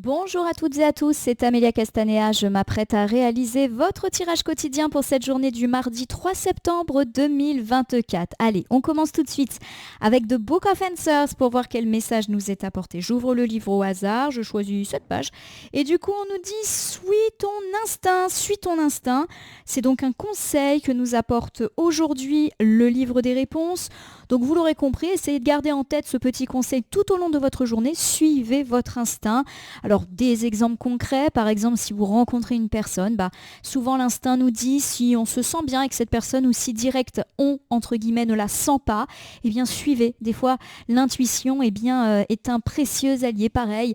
Bonjour à toutes et à tous, c'est Amélia Castanea. Je m'apprête à réaliser votre tirage quotidien pour cette journée du mardi 3 septembre 2024. Allez, on commence tout de suite avec The Book of Answers pour voir quel message nous est apporté. J'ouvre le livre au hasard, je choisis cette page et du coup on nous dit suis ton instinct. C'est donc un conseil que nous apporte aujourd'hui le livre des réponses. Donc vous l'aurez compris, essayez de garder en tête ce petit conseil tout au long de votre journée. Suivez votre instinct. Alors des exemples concrets, par exemple si vous rencontrez une personne, souvent l'instinct nous dit si on se sent bien avec cette personne ou si direct on, entre guillemets, ne la sent pas, eh bien suivez. Des fois l'intuition est un précieux allié. Pareil,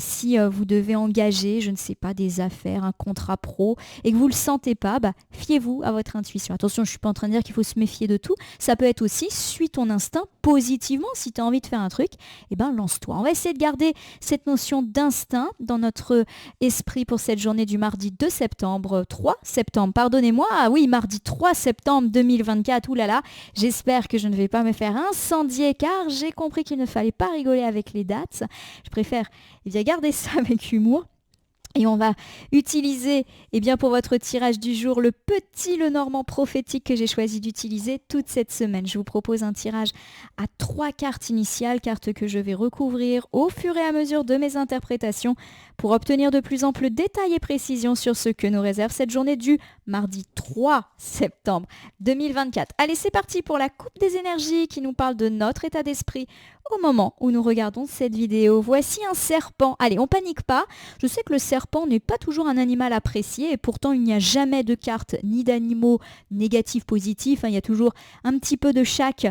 si vous devez engager, je ne sais pas, des affaires, un contrat pro et que vous ne le sentez pas, fiez-vous à votre intuition. Attention, je ne suis pas en train de dire qu'il faut se méfier de tout. Ça peut être aussi, suis ton instinct positivement. Si tu as envie de faire un truc, lance-toi. On va essayer de garder cette notion d'instinct dans notre esprit pour cette journée du mardi 2 septembre, 3 septembre, pardonnez-moi, ah oui, mardi 3 septembre 2024, oulala, j'espère que je ne vais pas me faire incendier car j'ai compris qu'il ne fallait pas rigoler avec les dates. Je préfère garder ça avec humour. Et on va utiliser pour votre tirage du jour le petit Lenormand prophétique que j'ai choisi d'utiliser toute cette semaine. Je vous propose un tirage à 3 cartes initiales, cartes que je vais recouvrir au fur et à mesure de mes interprétations pour obtenir de plus amples détails et précisions sur ce que nous réserve cette journée du mardi 3 septembre 2024. Allez, c'est parti pour la coupe des énergies qui nous parle de notre état d'esprit au moment où nous regardons cette vidéo. Voici un serpent. Allez, on panique pas. Je sais que le serpent n'est pas toujours un animal apprécié et pourtant il n'y a jamais de carte ni d'animaux négatifs, positifs. Il y a toujours un petit peu de chaque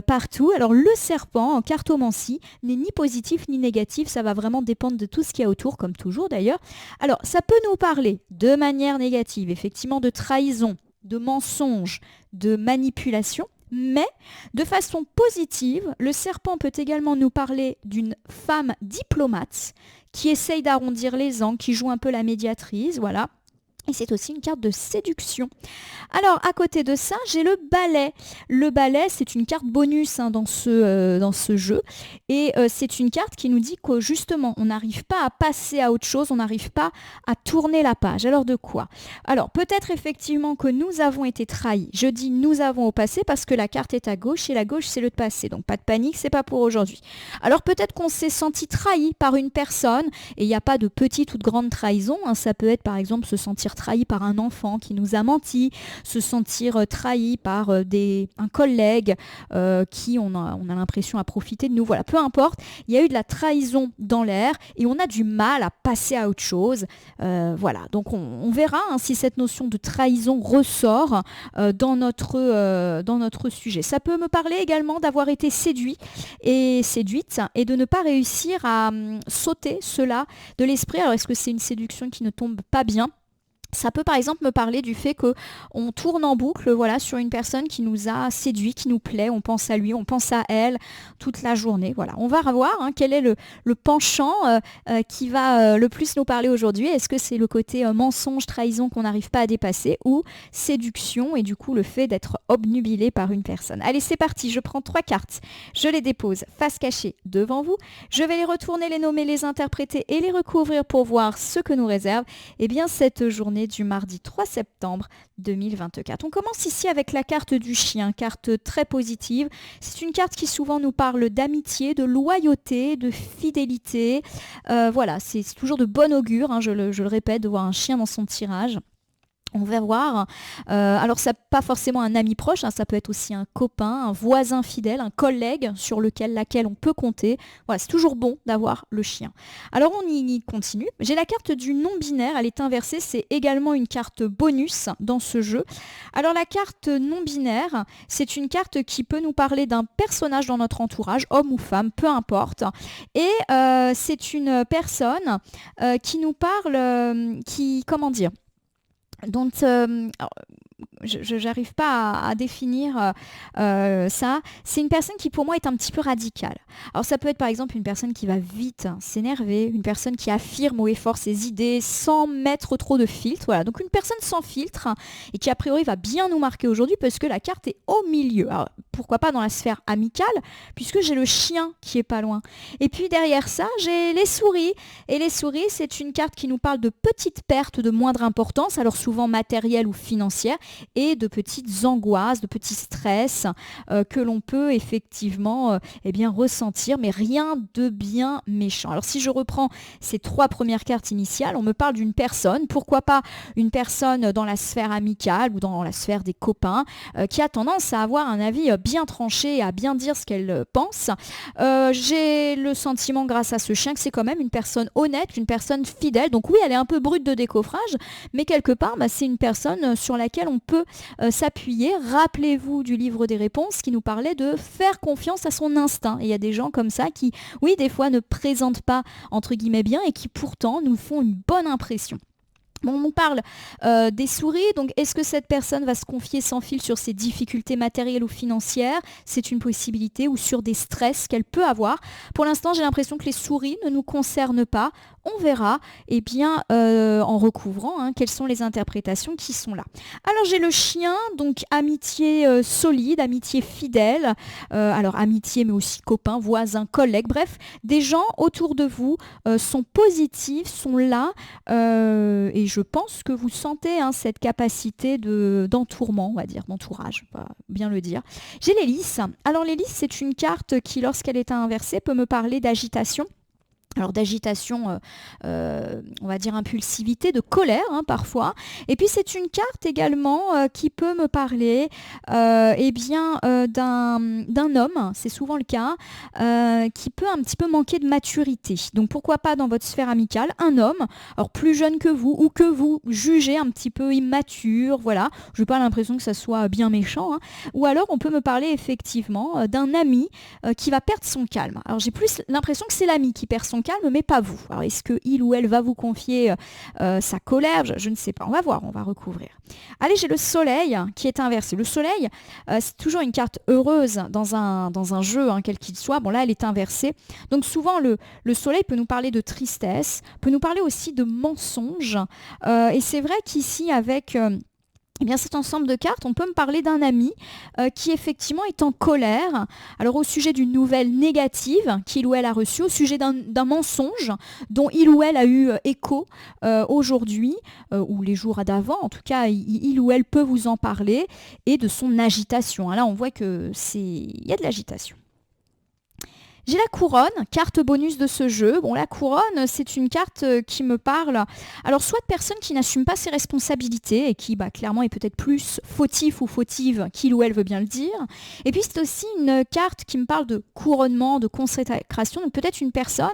partout. Alors le serpent en cartomancie n'est ni positif ni négatif. Ça va vraiment dépendre de tout ce qu'il y a autour, comme toujours d'ailleurs. Alors ça peut nous parler de manière négative, effectivement de trahison, de mensonge, de manipulation. Mais de façon positive, le serpent peut également nous parler d'une femme diplomate qui essaye d'arrondir les angles, qui joue un peu la médiatrice, voilà. Et c'est aussi une carte de séduction. Alors, à côté de ça, j'ai le balai. Le balai, c'est une carte bonus dans ce jeu. Et c'est une carte qui nous dit que justement, on n'arrive pas à passer à autre chose, on n'arrive pas à tourner la page. Alors, de quoi? Alors, peut-être effectivement que nous avons été trahis. Je dis nous avons au passé parce que la carte est à gauche et la gauche, c'est le passé. Donc, pas de panique, c'est pas pour aujourd'hui. Alors, peut-être qu'on s'est senti trahi par une personne et il n'y a pas de petite ou de grande trahison. Ça peut être, par exemple, se sentir trahi par un enfant qui nous a menti, se sentir trahi par un collègue qui on a l'impression a profité de nous. Voilà, peu importe, il y a eu de la trahison dans l'air et on a du mal à passer à autre chose. Voilà, donc on verra si cette notion de trahison ressort dans notre sujet. Ça peut me parler également d'avoir été séduite et de ne pas réussir à sauter cela de l'esprit. Alors est-ce que c'est une séduction qui ne tombe pas bien? Ça peut par exemple me parler du fait qu'on tourne en boucle sur une personne qui nous a séduit, qui nous plaît, on pense à lui, on pense à elle toute la journée. Voilà, on va revoir quel est le penchant qui va le plus nous parler aujourd'hui. Est-ce que c'est le côté mensonge, trahison qu'on n'arrive pas à dépasser ou séduction et du coup le fait d'être obnubilé par une personne? Allez, c'est parti, je prends 3 cartes, je les dépose face cachée devant vous. Je vais les retourner, les nommer, les interpréter et les recouvrir pour voir ce que nous réserve cette journée du mardi 3 septembre 2024. On commence ici avec la carte du chien, carte très positive. C'est une carte qui souvent nous parle d'amitié, de loyauté, de fidélité. Voilà, c'est toujours de bon augure, je le répète, de voir un chien dans son tirage. On va voir. Alors, ça pas forcément un ami proche, ça peut être aussi un copain, un voisin fidèle, un collègue sur laquelle on peut compter. Voilà, c'est toujours bon d'avoir le chien. Alors, on y continue. J'ai la carte du non-binaire, elle est inversée, c'est également une carte bonus dans ce jeu. Alors, la carte non-binaire, c'est une carte qui peut nous parler d'un personnage dans notre entourage, homme ou femme, peu importe. Et c'est une personne qui nous parle, comment dire, donc, j'arrive pas à définir ça. C'est une personne qui pour moi est un petit peu radicale. Alors ça peut être par exemple une personne qui va vite s'énerver, une personne qui affirme haut et fort ses idées sans mettre trop de filtre. Voilà, donc une personne sans filtre et qui a priori va bien nous marquer aujourd'hui parce que la carte est au milieu. Alors pourquoi pas dans la sphère amicale puisque j'ai le chien qui est pas loin. Et puis derrière ça, j'ai les souris. Et les souris, c'est une carte qui nous parle de petites pertes de moindre importance, alors souvent matérielles ou financières, et de petites angoisses, de petits stress que l'on peut effectivement eh bien, ressentir, mais rien de bien méchant. Alors si je reprends ces 3 premières cartes initiales, on me parle d'une personne, pourquoi pas une personne dans la sphère amicale ou dans la sphère des copains, qui a tendance à avoir un avis bien tranché, à bien dire ce qu'elle pense. J'ai le sentiment grâce à ce chien que c'est quand même une personne honnête, une personne fidèle. Donc oui, elle est un peu brute de décoffrage, mais quelque part, c'est une personne sur laquelle on peut s'appuyer. Rappelez-vous du livre des réponses qui nous parlait de faire confiance à son instinct. Et il y a des gens comme ça qui, oui, des fois ne présentent pas, entre guillemets, bien et qui pourtant nous font une bonne impression. Bon, on parle des souris, donc est-ce que cette personne va se confier sans fil sur ses difficultés matérielles ou financières? C'est une possibilité, ou sur des stress qu'elle peut avoir. Pour l'instant, j'ai l'impression que les souris ne nous concernent pas. On verra bien, en recouvrant quelles sont les interprétations qui sont là. Alors j'ai le chien, donc amitié solide, amitié fidèle, alors amitié mais aussi copains, voisins, collègues, bref, des gens autour de vous sont positifs, sont là, et je pense que vous sentez cette capacité d'entourement, on va dire, d'entourage, on va bien le dire. J'ai l'hélice. Alors l'hélice, c'est une carte qui, lorsqu'elle est inversée, peut me parler d'agitation. Alors d'agitation, on va dire impulsivité, de colère parfois. Et puis c'est une carte également qui peut me parler d'un homme, c'est souvent le cas, qui peut un petit peu manquer de maturité. Donc pourquoi pas dans votre sphère amicale, un homme, alors plus jeune que vous ou que vous jugez un petit peu immature, voilà. Je n'ai pas l'impression que ça soit bien méchant. Ou alors on peut me parler effectivement d'un ami qui va perdre son calme. Alors j'ai plus l'impression que c'est l'ami qui perd son calme, mais pas vous. Alors est-ce que il ou elle va vous confier sa colère? Je ne sais pas. On va voir, on va recouvrir. Allez, j'ai le soleil qui est inversé. Le soleil, c'est toujours une carte heureuse dans un jeu, quel qu'il soit. Bon là, elle est inversée. Donc souvent, le soleil peut nous parler de tristesse, peut nous parler aussi de mensonges. Et c'est vrai qu'ici, avec cet ensemble de cartes, on peut me parler d'un ami qui effectivement est en colère. Alors au sujet d'une nouvelle négative qu'il ou elle a reçue, au sujet d'un mensonge dont il ou elle a eu écho aujourd'hui ou les jours d'avant. En tout cas, il ou elle peut vous en parler et de son agitation. Là, on voit que il y a de l'agitation. J'ai la couronne, carte bonus de ce jeu. Bon, la couronne, c'est une carte qui me parle, alors soit de personnes qui n'assument pas ses responsabilités et qui, clairement, est peut-être plus fautif ou fautive qu'il ou elle veut bien le dire. Et puis, c'est aussi une carte qui me parle de couronnement, de consécration. Donc, peut-être une personne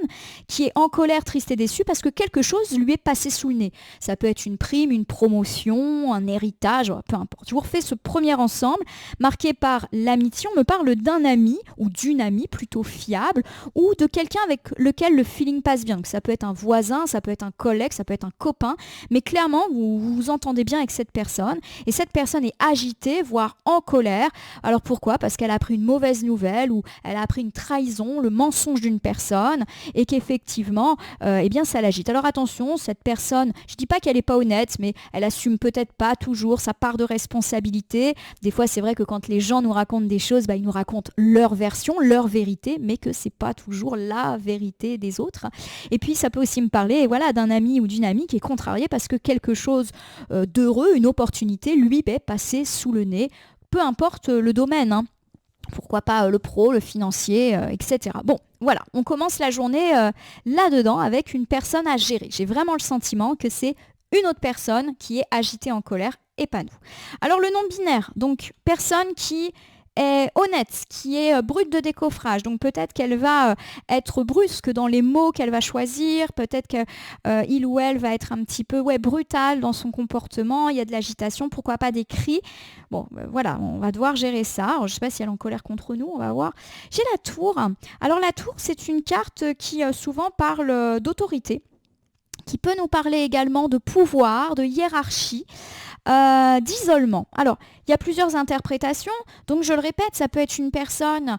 qui est en colère, triste et déçue parce que quelque chose lui est passé sous le nez. Ça peut être une prime, une promotion, un héritage, peu importe. Je vous refais ce premier ensemble, marqué par l'amitié. On me parle d'un ami ou d'une amie plutôt fiable, ou de quelqu'un avec lequel le feeling passe bien. Donc, ça peut être un voisin, ça peut être un collègue, ça peut être un copain, mais clairement vous vous entendez bien avec cette personne et cette personne est agitée, voire en colère. Alors pourquoi? Parce qu'elle a appris une mauvaise nouvelle ou elle a appris une trahison, le mensonge d'une personne et qu'effectivement ça l'agite. Alors attention, cette personne, je dis pas qu'elle n'est pas honnête, mais elle assume peut-être pas toujours sa part de responsabilité. Des fois c'est vrai que quand les gens nous racontent des choses, ils nous racontent leur version, leur vérité, mais que c'est pas toujours la vérité des autres. Et puis ça peut aussi me parler d'un ami ou d'une amie qui est contrarié parce que quelque chose d'heureux, une opportunité lui est passée sous le nez, peu importe le domaine. Pourquoi pas le pro, le financier, etc. Bon, voilà, on commence la journée là-dedans avec une personne à gérer. J'ai vraiment le sentiment que c'est une autre personne qui est agitée en colère et pas nous. Alors le non-binaire, donc personne qui est honnête, qui est brute de décoffrage. Donc peut-être qu'elle va être brusque dans les mots qu'elle va choisir, peut-être qu'il ou elle va être un petit peu brutal dans son comportement, il y a de l'agitation, pourquoi pas des cris. Bon, voilà, on va devoir gérer ça. Alors, je ne sais pas si elle est en colère contre nous, on va voir. J'ai la tour. Alors la tour, c'est une carte qui souvent parle d'autorité, qui peut nous parler également de pouvoir, de hiérarchie. d'isolement. Alors, il y a plusieurs interprétations. Donc, je le répète, ça peut être une personne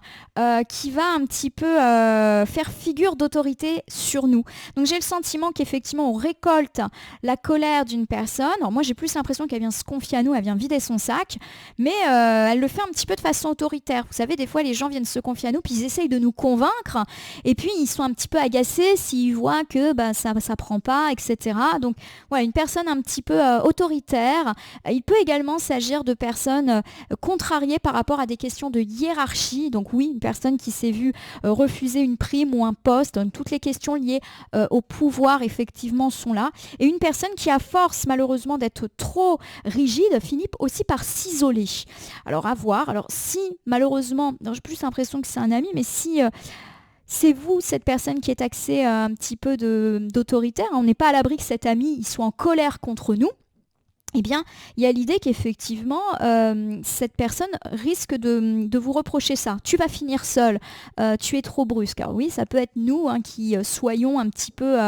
qui va un petit peu faire figure d'autorité sur nous. Donc, j'ai le sentiment qu'effectivement, on récolte la colère d'une personne. Alors, moi, j'ai plus l'impression qu'elle vient se confier à nous, elle vient vider son sac, mais elle le fait un petit peu de façon autoritaire. Vous savez, des fois, les gens viennent se confier à nous, puis ils essayent de nous convaincre, et puis ils sont un petit peu agacés s'ils voient que ça prend pas, etc. Donc, voilà, une personne un petit peu autoritaire. Il peut également s'agir de personnes contrariées par rapport à des questions de hiérarchie. Donc oui, une personne qui s'est vue refuser une prime ou un poste. Donc, toutes les questions liées au pouvoir, effectivement, sont là. Et une personne qui, à force, malheureusement, d'être trop rigide, finit aussi par s'isoler. Alors, à voir. Alors, si, malheureusement, j'ai plus l'impression que c'est un ami, mais si... c'est vous, cette personne qui est taxée un petit peu d'autoritaire, on n'est pas à l'abri que cet ami il soit en colère contre nous. Eh bien, il y a l'idée qu'effectivement, cette personne risque de vous reprocher ça. Tu vas finir seul, tu es trop brusque. Alors oui, ça peut être nous qui soyons un petit peu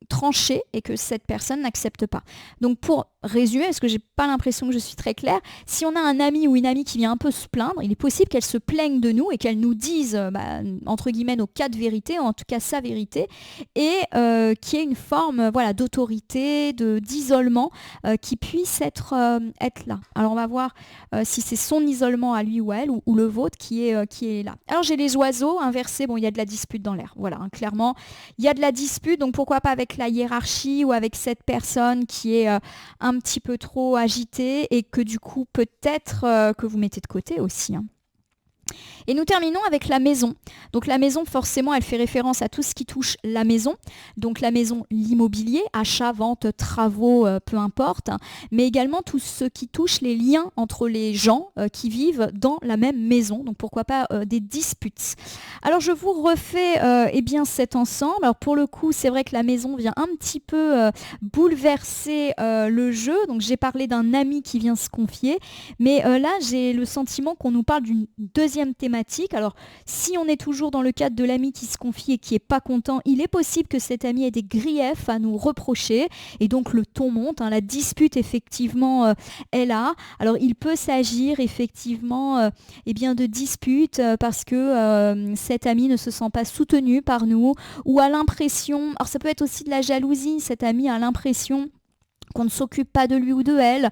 tranchés et que cette personne n'accepte pas. Donc pour résumer, parce que j'ai pas l'impression que je suis très claire, si on a un ami ou une amie qui vient un peu se plaindre, il est possible qu'elle se plaigne de nous et qu'elle nous dise, entre guillemets, nos quatre vérités, ou en tout cas sa vérité, et qu'il y ait une forme d'autorité, d'isolement qui puisse être là. Alors on va voir si c'est son isolement à lui ou elle ou le vôtre qui est là. Alors j'ai les oiseaux inversés, bon il y a de la dispute dans l'air, voilà, clairement il y a de la dispute, donc pourquoi pas avec la hiérarchie ou avec cette personne qui est un petit peu trop agitée et que du coup peut-être que vous mettez de côté aussi. Et nous terminons avec la maison. Donc la maison, forcément, elle fait référence à tout ce qui touche la maison. Donc la maison, l'immobilier, achat, vente, travaux, peu importe. Mais également tout ce qui touche les liens entre les gens qui vivent dans la même maison. Donc pourquoi pas des disputes. Alors je vous refais cet ensemble. Alors pour le coup, c'est vrai que la maison vient un petit peu bouleverser le jeu. Donc j'ai parlé d'un ami qui vient se confier. Mais là, j'ai le sentiment qu'on nous parle d'une deuxième thématique. Alors, si on est toujours dans le cadre de l'ami qui se confie et qui n'est pas content, il est possible que cet ami ait des griefs à nous reprocher et donc le ton monte. La dispute, effectivement, est là. Alors, il peut s'agir effectivement de dispute parce que cet ami ne se sent pas soutenu par nous ou a l'impression, alors ça peut être aussi de la jalousie, cet ami a l'impression qu'on ne s'occupe pas de lui ou de elle,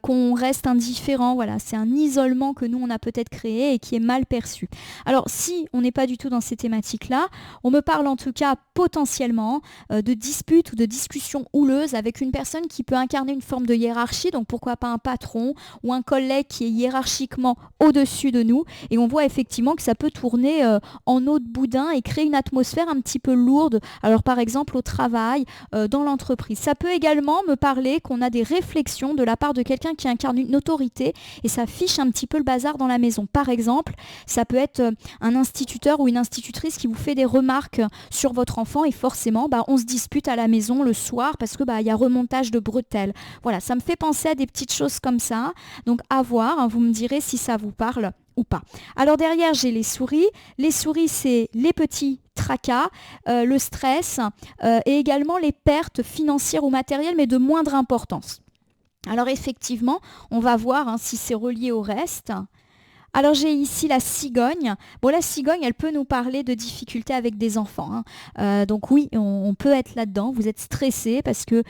qu'on reste indifférent. Voilà, c'est un isolement que nous, on a peut-être créé et qui est mal perçu. Alors, si on n'est pas du tout dans ces thématiques-là, on me parle en tout cas potentiellement de disputes ou de discussions houleuses avec une personne qui peut incarner une forme de hiérarchie, donc pourquoi pas un patron ou un collègue qui est hiérarchiquement au-dessus de nous. Et on voit effectivement que ça peut tourner en eau de boudin et créer une atmosphère un petit peu lourde. Alors, par exemple, au travail, dans l'entreprise. Ça peut également me parler qu'on a des réflexions de la part de quelqu'un qui incarne une autorité et ça fiche un petit peu le bazar dans la maison. Par exemple, ça peut être un instituteur ou une institutrice qui vous fait des remarques sur votre enfant et forcément, on se dispute à la maison le soir parce que y a remontage de bretelles. Voilà, ça me fait penser à des petites choses comme ça. Donc à voir, vous me direz si ça vous parle ou pas. Alors derrière, j'ai les souris. Les souris, c'est les petits tracas, le stress et également les pertes financières ou matérielles, mais de moindre importance. Alors effectivement, on va voir si c'est relié au reste. Alors j'ai ici la cigogne. Bon, la cigogne, elle peut nous parler de difficultés avec des enfants. Donc oui, on peut être là-dedans. Vous êtes stressé parce que,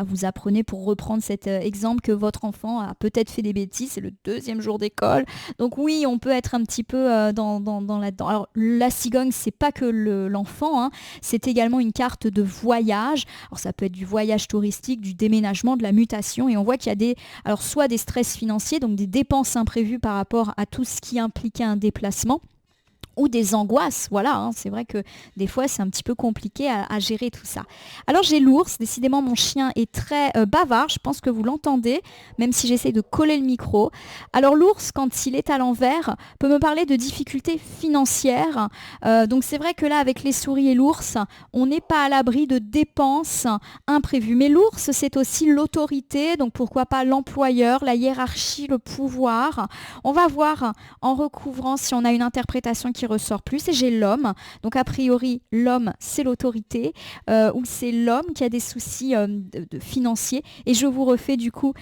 vous apprenez, pour reprendre cet exemple, que votre enfant a peut-être fait des bêtises. C'est le 2e jour d'école. Donc oui, on peut être un petit peu dans là-dedans. Alors la cigogne, c'est pas que l'enfant. C'est également une carte de voyage. Alors ça peut être du voyage touristique, du déménagement, de la mutation. Et on voit qu'il y a soit des stress financiers, donc des dépenses imprévues par rapport à tout ce qui impliquait un déplacement, ou des angoisses, voilà, c'est vrai que des fois c'est un petit peu compliqué à gérer tout ça. Alors j'ai l'ours, décidément mon chien est très bavard, je pense que vous l'entendez, même si j'essaye de coller le micro. Alors l'ours, quand il est à l'envers, peut me parler de difficultés financières, donc c'est vrai que là avec les souris et l'ours, on n'est pas à l'abri de dépenses imprévues, mais l'ours c'est aussi l'autorité, donc pourquoi pas l'employeur, la hiérarchie, le pouvoir. On va voir en recouvrant si on a une interprétation qui qui ressort plus et j'ai l'homme. Donc a priori, l'homme, c'est l'autorité ou c'est l'homme qui a des soucis financiers et je vous refais du coup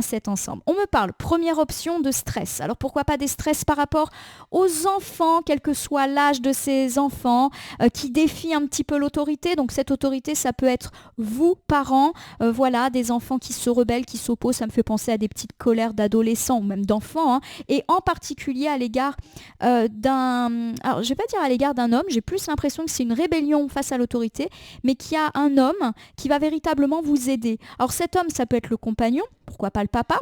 cet ensemble. On me parle, première option, de stress. Alors pourquoi pas des stress par rapport aux enfants, quel que soit l'âge de ces enfants, qui défient un petit peu l'autorité. Donc cette autorité, ça peut être vous, parents, voilà, des enfants qui se rebellent, qui s'opposent. Ça me fait penser à des petites colères d'adolescents ou même d'enfants, hein, et en particulier à l'égard alors je vais pas dire à l'égard d'un homme, j'ai plus l'impression que c'est une rébellion face à l'autorité, mais qu'il y a un homme qui va véritablement vous aider. Alors cet homme, ça peut être le compagnon, pourquoi pas le papa,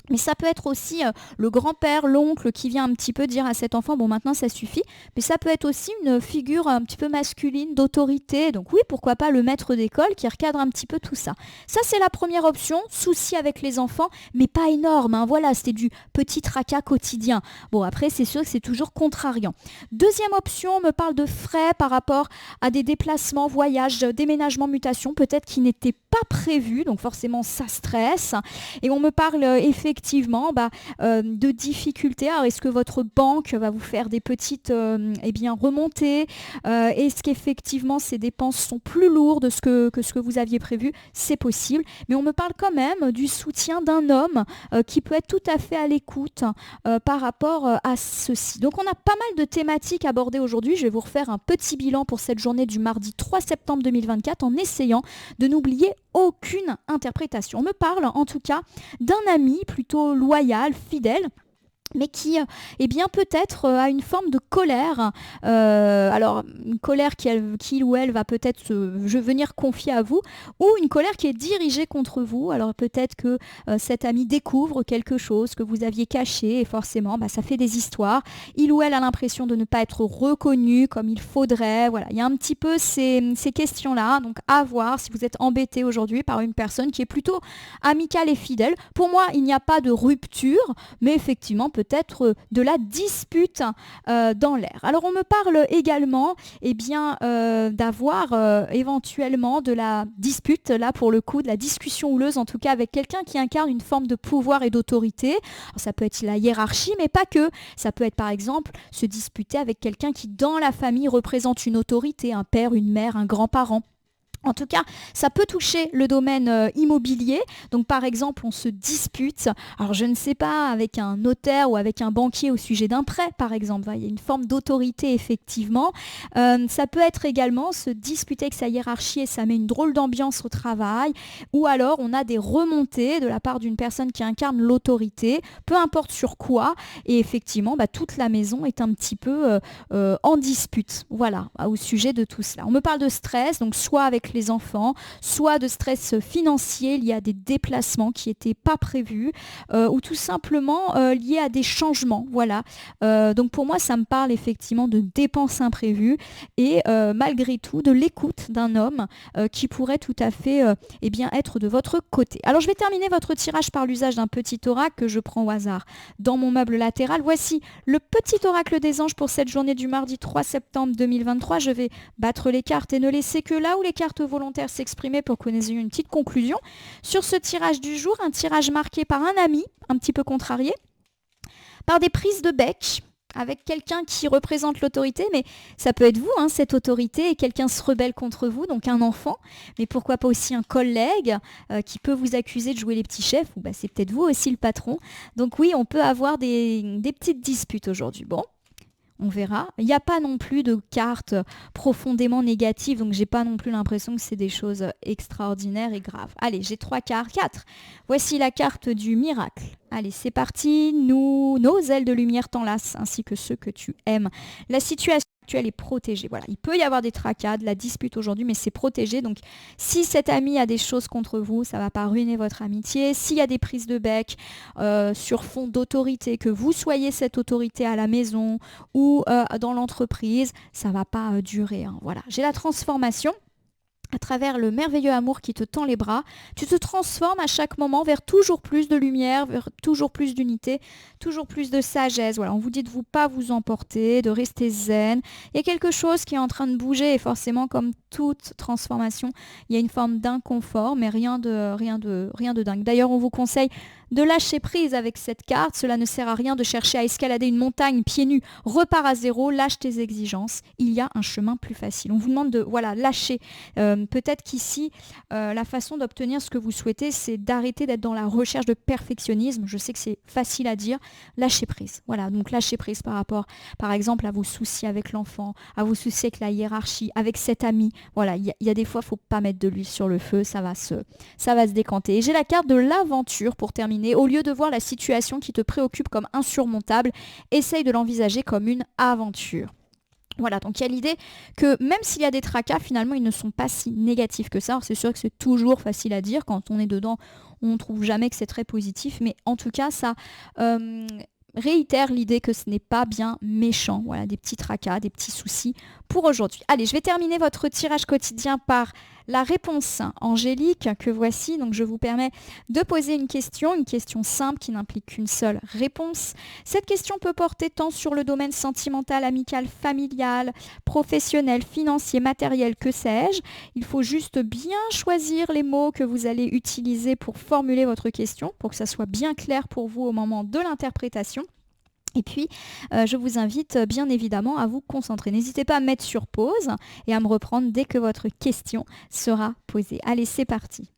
mais ça peut être aussi le grand-père, l'oncle qui vient un petit peu dire à cet enfant, bon maintenant ça suffit, mais ça peut être aussi une figure un petit peu masculine, d'autorité, donc oui, pourquoi pas le maître d'école qui recadre un petit peu tout ça. Ça c'est la première option, souci avec les enfants, mais pas énorme, hein, voilà, c'était du petit tracas quotidien. Bon après c'est sûr que c'est toujours contrariant. Deuxième option, on me parle de frais par rapport à des déplacements, voyages, déménagements, mutations, peut-être qui n'étaient pas prévus, donc forcément ça stresse, et on me parle effectivement de difficultés. Alors, est-ce que votre banque va vous faire des petites remontées? Est-ce qu'effectivement ces dépenses sont plus lourdes que ce que vous aviez prévu? C'est possible, mais on me parle quand même du soutien d'un homme qui peut être tout à fait à l'écoute par rapport à ceci. Donc on a pas mal de thématiques abordées aujourd'hui. Je vais vous refaire un petit bilan pour cette journée du mardi 3 septembre 2024 en essayant de n'oublier aucune interprétation. On me parle en tout cas d'un ami plutôt loyal, fidèle, mais qui peut-être a une forme de colère. Alors, une colère qu'il ou elle va peut-être venir confier à vous, ou une colère qui est dirigée contre vous. Alors peut-être que cet ami découvre quelque chose que vous aviez caché, et forcément, ça fait des histoires. Il ou elle a l'impression de ne pas être reconnu comme il faudrait. Voilà, il y a un petit peu ces questions-là. Donc, à voir si vous êtes embêté aujourd'hui par une personne qui est plutôt amicale et fidèle. Pour moi, il n'y a pas de rupture, mais effectivement, peut-être de la dispute dans l'air. Alors on me parle également d'avoir éventuellement de la dispute, là pour le coup, de la discussion houleuse en tout cas avec quelqu'un qui incarne une forme de pouvoir et d'autorité. Alors, ça peut être la hiérarchie, mais pas que. Ça peut être par exemple se disputer avec quelqu'un qui dans la famille représente une autorité, un père, une mère, un grand-parent. En tout cas, ça peut toucher le domaine immobilier. Donc, par exemple, on se dispute, alors je ne sais pas, avec un notaire ou avec un banquier au sujet d'un prêt, par exemple. Il y a une forme d'autorité, effectivement. Ça peut être également se disputer avec sa hiérarchie et ça met une drôle d'ambiance au travail. Ou alors, on a des remontées de la part d'une personne qui incarne l'autorité, peu importe sur quoi. Et effectivement, toute la maison est un petit peu en dispute. Voilà, au sujet de tout cela. On me parle de stress, donc soit avec les enfants, soit de stress financier lié à des déplacements qui n'étaient pas prévus ou tout simplement lié à des changements. Voilà. Donc pour moi, ça me parle effectivement de dépenses imprévues et malgré tout de l'écoute d'un homme qui pourrait tout à fait être de votre côté. Alors je vais terminer votre tirage par l'usage d'un petit oracle que je prends au hasard dans mon meuble latéral. Voici le petit oracle des anges pour cette journée du mardi 3 septembre 2023. Je vais battre les cartes et ne laisser que là où les cartes volontaires s'exprimer pour que nous ayons une petite conclusion sur ce tirage du jour, un tirage marqué par un ami un petit peu contrarié, par des prises de bec avec quelqu'un qui représente l'autorité, mais ça peut être vous, hein, cette autorité, et quelqu'un se rebelle contre vous, donc un enfant, mais pourquoi pas aussi un collègue qui peut vous accuser de jouer les petits chefs, ou c'est peut-être vous aussi le patron. Donc oui, on peut avoir des petites disputes aujourd'hui. Bon, on verra. Il n'y a pas non plus de cartes profondément négatives, donc j'ai pas non plus l'impression que c'est des choses extraordinaires et graves. Allez, j'ai 3 cartes, 4. Voici la carte du miracle. Allez, c'est parti. Nos ailes de lumière t'enlacent, ainsi que ceux que tu aimes. La situation actuelle est protégée. Voilà, il peut y avoir des tracas, de la dispute aujourd'hui, mais c'est protégé. Donc, si cet ami a des choses contre vous, ça ne va pas ruiner votre amitié. S'il y a des prises de bec sur fond d'autorité, que vous soyez cette autorité à la maison ou dans l'entreprise, ça ne va pas durer. Hein. Voilà, j'ai la transformation. à travers le merveilleux amour qui te tend les bras, tu te transformes à chaque moment vers toujours plus de lumière, vers toujours plus d'unité, toujours plus de sagesse. Voilà, on vous dit de pas vous emporter, de rester zen. Il y a quelque chose qui est en train de bouger et forcément, comme toute transformation, il y a une forme d'inconfort, mais rien de dingue. D'ailleurs, on vous conseille de lâcher prise avec cette carte. Cela ne sert à rien de chercher à escalader une montagne pieds nus. Repars à zéro, lâche tes exigences. Il y a un chemin plus facile. On vous demande de lâcher. Peut-être qu'ici, la façon d'obtenir ce que vous souhaitez, c'est d'arrêter d'être dans la recherche de perfectionnisme. Je sais que c'est facile à dire. Lâcher prise. Voilà, donc lâcher prise par rapport, par exemple, à vos soucis avec l'enfant, à vos soucis avec la hiérarchie, avec cet ami. Voilà, il y a des fois, il ne faut pas mettre de l'huile sur le feu, ça va se décanter. Et j'ai la carte de l'aventure pour terminer. Au lieu de voir la situation qui te préoccupe comme insurmontable, essaye de l'envisager comme une aventure. Voilà, donc il y a l'idée que même s'il y a des tracas, finalement, ils ne sont pas si négatifs que ça. Alors, c'est sûr que c'est toujours facile à dire. Quand on est dedans, on ne trouve jamais que c'est très positif. Mais en tout cas, ça réitère l'idée que ce n'est pas bien méchant. Voilà, des petits tracas, des petits soucis pour aujourd'hui. Allez, je vais terminer votre tirage quotidien par la réponse angélique que voici. Donc, je vous permets de poser une question simple qui n'implique qu'une seule réponse. Cette question peut porter tant sur le domaine sentimental, amical, familial, professionnel, financier, matériel, que sais-je. Il faut juste bien choisir les mots que vous allez utiliser pour formuler votre question, pour que ça soit bien clair pour vous au moment de l'interprétation. Et puis, je vous invite bien évidemment à vous concentrer. N'hésitez pas à mettre sur pause et à me reprendre dès que votre question sera posée. Allez, c'est parti.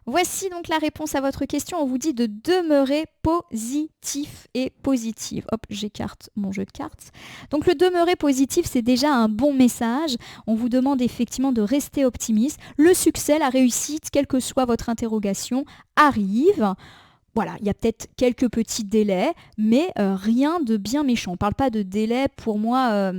Voici donc la réponse à votre question. On vous dit de demeurer positif et positive. Hop, j'écarte mon jeu de cartes. Donc le demeurer positif, c'est déjà un bon message. On vous demande effectivement de rester optimiste. Le succès, la réussite, quelle que soit votre interrogation, arrive. Voilà, il y a peut-être quelques petits délais, mais rien de bien méchant. On ne parle pas de délai pour moi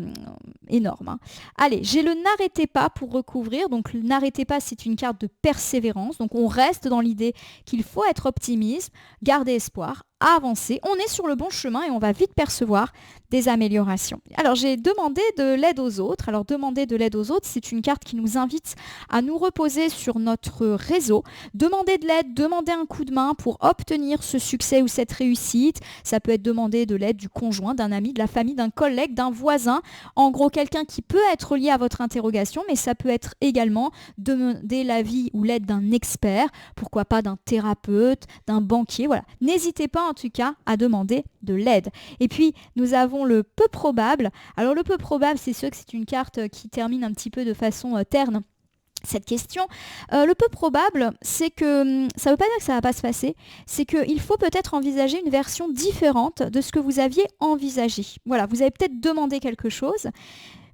énorme. Hein. Allez, j'ai le n'arrêtez pas pour recouvrir. Donc le n'arrêtez pas, c'est une carte de persévérance. Donc on reste dans l'idée qu'il faut être optimiste, garder espoir, avancer. On est sur le bon chemin et on va vite percevoir des améliorations. Alors j'ai demandé de l'aide aux autres. Alors demander de l'aide aux autres, c'est une carte qui nous invite à nous reposer sur notre réseau, demander de l'aide, demander un coup de main pour obtenir ce succès ou cette réussite. Ça peut être demander de l'aide du conjoint, d'un ami, de la famille, d'un collègue, d'un voisin. En gros, quelqu'un qui peut être lié à votre interrogation, mais ça peut être également demander l'avis ou l'aide d'un expert, pourquoi pas d'un thérapeute, d'un banquier. Voilà. N'hésitez pas en tout cas à demander de l'aide. Et puis, nous avons le peu probable. Alors, le peu probable, c'est sûr que c'est une carte qui termine un petit peu de façon terne cette question. Le peu probable, c'est que ça ne veut pas dire que ça ne va pas se passer, c'est qu'il faut peut-être envisager une version différente de ce que vous aviez envisagé. Voilà, vous avez peut-être demandé quelque chose,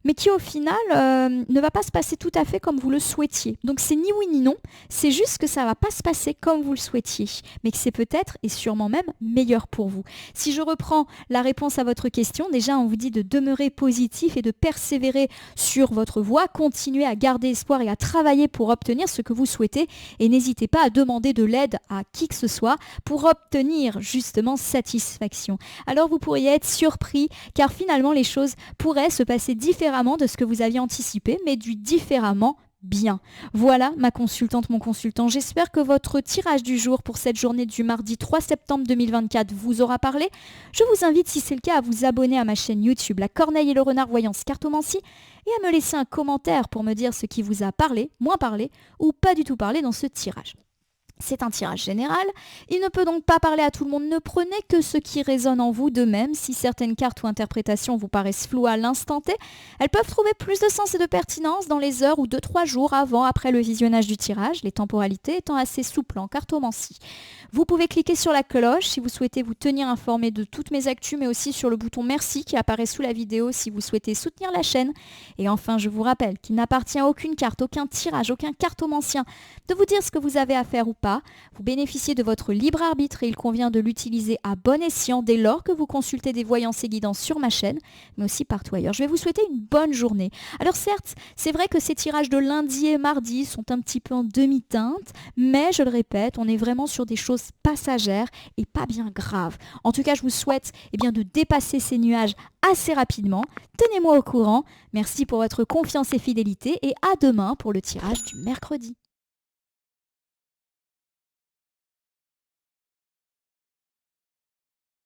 mais qui au final ne va pas se passer tout à fait comme vous le souhaitiez. Donc c'est ni oui ni non, c'est juste que ça ne va pas se passer comme vous le souhaitiez, mais que c'est peut-être et sûrement même meilleur pour vous. Si je reprends la réponse à votre question, déjà on vous dit de demeurer positif et de persévérer sur votre voie, continuer à garder espoir et à travailler pour obtenir ce que vous souhaitez et n'hésitez pas à demander de l'aide à qui que ce soit pour obtenir justement satisfaction. Alors vous pourriez être surpris car finalement les choses pourraient se passer différemment de ce que vous aviez anticipé, mais du différemment bien. Voilà ma consultante, mon consultant. J'espère que votre tirage du jour pour cette journée du mardi 3 septembre 2024 vous aura parlé. Je vous invite, si c'est le cas, à vous abonner à ma chaîne YouTube, La Corneille et le Renard Voyance Cartomancie, et à me laisser un commentaire pour me dire ce qui vous a parlé, moins parlé, ou pas du tout parlé dans ce tirage. C'est un tirage général, il ne peut donc pas parler à tout le monde, ne prenez que ce qui résonne en vous. De même, si certaines cartes ou interprétations vous paraissent floues à l'instant T, elles peuvent trouver plus de sens et de pertinence dans les heures ou 2-3 jours avant, après le visionnage du tirage, les temporalités étant assez souples en cartomancie. Vous pouvez cliquer sur la cloche si vous souhaitez vous tenir informé de toutes mes actus, mais aussi sur le bouton merci qui apparaît sous la vidéo si vous souhaitez soutenir la chaîne. Et enfin, je vous rappelle qu'il n'appartient à aucune carte, aucun tirage, aucun cartomancien de vous dire ce que vous avez à faire ou pas. pas, vous bénéficiez de votre libre arbitre et il convient de l'utiliser à bon escient dès lors que vous consultez des voyances et guidances sur ma chaîne, mais aussi partout ailleurs. Je vais vous souhaiter une bonne journée. Alors certes, c'est vrai que ces tirages de lundi et mardi sont un petit peu en demi-teinte, mais je le répète, on est vraiment sur des choses passagères et pas bien graves. En tout cas, je vous souhaite de dépasser ces nuages assez rapidement. Tenez-moi au courant. Merci pour votre confiance et fidélité et à demain pour le tirage du mercredi.